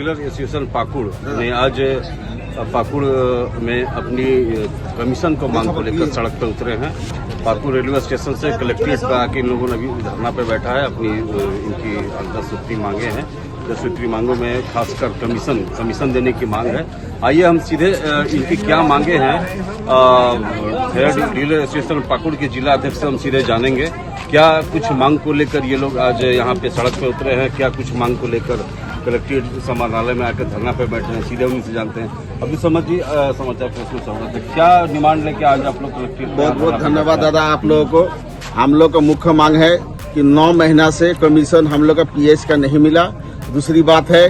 Dealer association Pakur ने आज पाकुड़ में अपनी कमीशन को मांग को लेकर सड़क पर उतरे हैं। पाकुड़ रेलवे स्टेशन से कलेक्ट्रेट पर आके इन लोगों ने अभी धरना पे बैठा है। अपनी इनकी 10 सूत्री मांगे हैं। 10 सूत्री मांगों में खासकर कमीशन देने की मांग है। आइए हम सीधे इनकी क्या मांगे हैं हेड डीलर एसोसिएशन पाकुड़ के जिला अध्यक्ष से हम सीधे जानेंगे। क्या कुछ मांग को लेकर ये लोग आज यहाँ पे सड़क पे उतरे हैं, क्या कुछ मांग को लेकर कलेक्ट्रेट समाहरणालय में आकर धरना पे बैठे हैं, सीधे उन्हीं से जानते हैं। अभी समझ जी समाचार प्रेस में समझ क्या डिमांड लेके आज आप लोग कलेक्ट्रेट? बहुत बहुत धन्यवाद दादा आप लोगों को। हम लोग का मुख्य मांग है कि 9 महीना से कमीशन हम लोग का पीएच का नहीं मिला। दूसरी बात है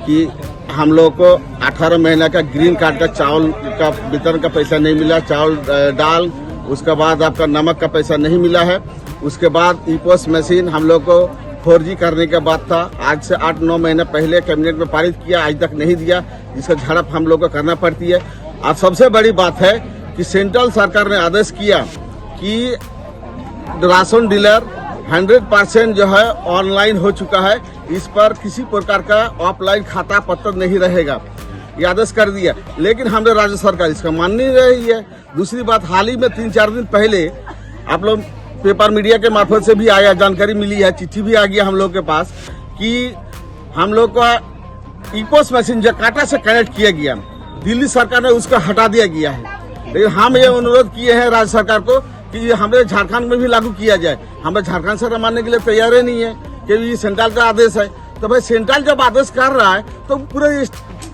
कि हम लोग को 18 महीना का ग्रीन कार्ड का चावल का वितरण का पैसा नहीं मिला, चावल दाल, उसके बाद आपका नमक का पैसा नहीं मिला है। उसके बाद ईपोस मशीन हम लोग को 4G करने के बाद था, आज से 8-9 महीने पहले कैबिनेट में पारित किया, आज तक नहीं दिया, जिसका झड़प हम लोग को करना पड़ती है। और सबसे बड़ी बात है कि सेंट्रल सरकार ने आदेश किया कि राशन डीलर 100% जो है ऑनलाइन हो चुका है, इस पर किसी प्रकार का ऑफलाइन खाता पत्र नहीं रहेगा, ये आदेश कर दिया। लेकिन हमारे राज्य सरकार इसका मान नहीं रही है। दूसरी बात, हाल ही में 3-4 दिन पहले आप लोग पेपर मीडिया के मार्फत से भी आया, जानकारी मिली है, चिट्ठी भी आ गया हम लोग के पास कि हम लोग का ईपोस मशीन जो काटा से कनेक्ट किया गया, दिल्ली सरकार ने उसको हटा दिया गया है। लेकिन हम ये अनुरोध किए हैं राज्य सरकार को कि हमें झारखंड में भी लागू किया जाए। हमें झारखंड सरकार मानने के लिए तैयार ही नहीं है कि ये सेंट्रल का आदेश है। तो भाई सेंट्रल जब आदेश कर रहा है तो पूरे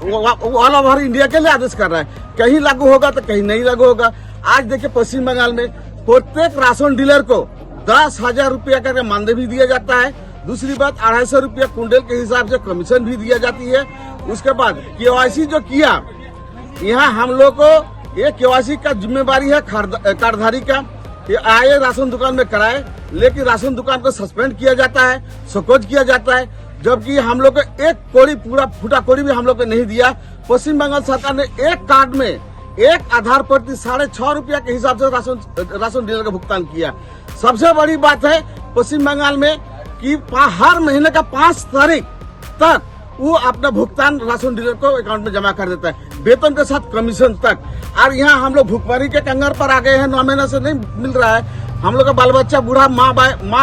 ऑल ओवर इंडिया के लिए आदेश कर रहा है, कहीं लागू होगा तो कहीं नहीं लागू होगा। आज देखिए पश्चिम बंगाल में प्रत्येक राशन डीलर को 10,000 रुपया का मानदेय भी दिया जाता है। दूसरी बात, 250 रुपया कुंटल के हिसाब से कमीशन भी दिया जाती है। उसके बाद केवाईसी जो किया, यहाँ हम लोग को ये केवाईसी का जिम्मेवारी है कार्डधारी का, ये आए राशन दुकान में कराए, लेकिन राशन दुकान को सस्पेंड किया जाता है, सकोच किया जाता है, जबकि हम लोग को एक कोड़ी पूरा फूटा कोड़ी भी हम लोग को नहीं दिया। पश्चिम बंगाल सरकार ने एक कार्ड में एक आधार प्रति 6.5 रुपया के हिसाब से राशन डीलर का भुगतान किया। सबसे बड़ी बात है पश्चिम बंगाल में कि हर महीने का 5 तारीख तक वो अपना भुगतान राशन डीलर को अकाउंट में जमा कर देता है, वेतन के साथ कमीशन तक। और यहाँ हम लोग भुखमरी के कंगार पर आ गए हैं। 9 महीने से नहीं मिल रहा है। हम लोग का बाल बच्चा बूढ़ा माँ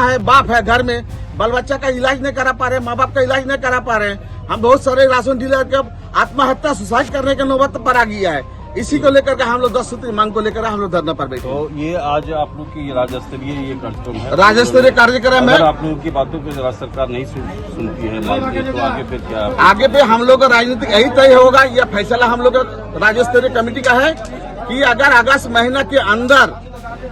है, बाप है, घर में बाल बच्चा का इलाज नहीं करा पा रहे, माँ बाप का इलाज नहीं करा पा रहे। हम बहुत सारे राशन डीलर के आत्महत्या सुसाइड करने के नौबत पर आ गया है। इसी को लेकर के हम लोग 10 सूत्री मांग को लेकर हम लोग धरना पर बैठे। तो ये आज आप लोग की राज्य स्तरीय ये कार्यक्रम है, राज्य कार्यक्रम है। आप लोगों की बातों को राज्य सरकार नहीं सुनती है, तो आगे फिर क्या? आगे पे हम लोग का राजनीतिक यही तय होगा। यह फैसला हम लोग राज्य स्तरीय कमेटी का है कि अगर अगस्त महीना के अंदर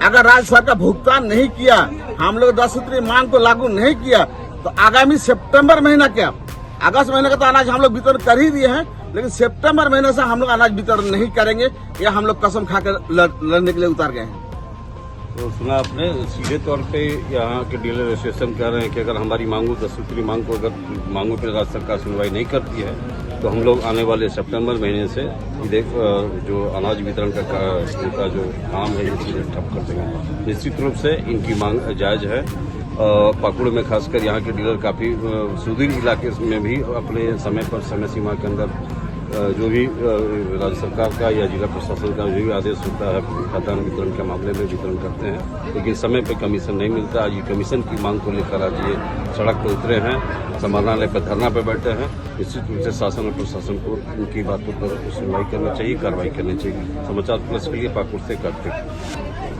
अगर राज्य सरकार भुगतान नहीं किया, हम लोग 10 सूत्री मांग को लागू नहीं किया, तो आगामी सितंबर महीना क्या, अगस्त महीने का तो अनाज हम लोग वितरण कर ही दिए हैं, लेकिन सितंबर महीने से हम लोग अनाज वितरण नहीं करेंगे। या हम लोग कसम खाकर लड़ने के लिए उतार गए हैं। तो सुना आपने, सीधे तौर पे यहाँ के डीलर एसोसिएशन कह रहे हैं कि अगर हमारी मांगों 10 सूत्री मांग को अगर मांगों पर राज्य सरकार सुनवाई नहीं करती है तो हम लोग आने वाले सितंबर महीने से जो अनाज वितरण का जो काम है ये सीधे ठप कर देंगे। निश्चित रूप से इनकी मांग जायज है। पाकुड़ में खासकर यहाँ के डीलर काफी सुदूर इलाके में भी अपने समय सीमा के अंदर जो भी राज्य सरकार का या जिला प्रशासन का जो भी आदेश होता है खाद्यान्न वितरण के मामले में वितरण करते हैं, लेकिन समय पे कमीशन नहीं मिलता। आज ये कमीशन की मांग को लेकर आज ये सड़क पर उतरे हैं, समाहरणालय पर धरना पे बैठे हैं। निश्चित रूप से शासन और प्रशासन को उनकी बातों पर सुनवाई करनी चाहिए, कार्रवाई करनी चाहिए। समाचार प्लस के लिए पाकुड़ से कार्तिक।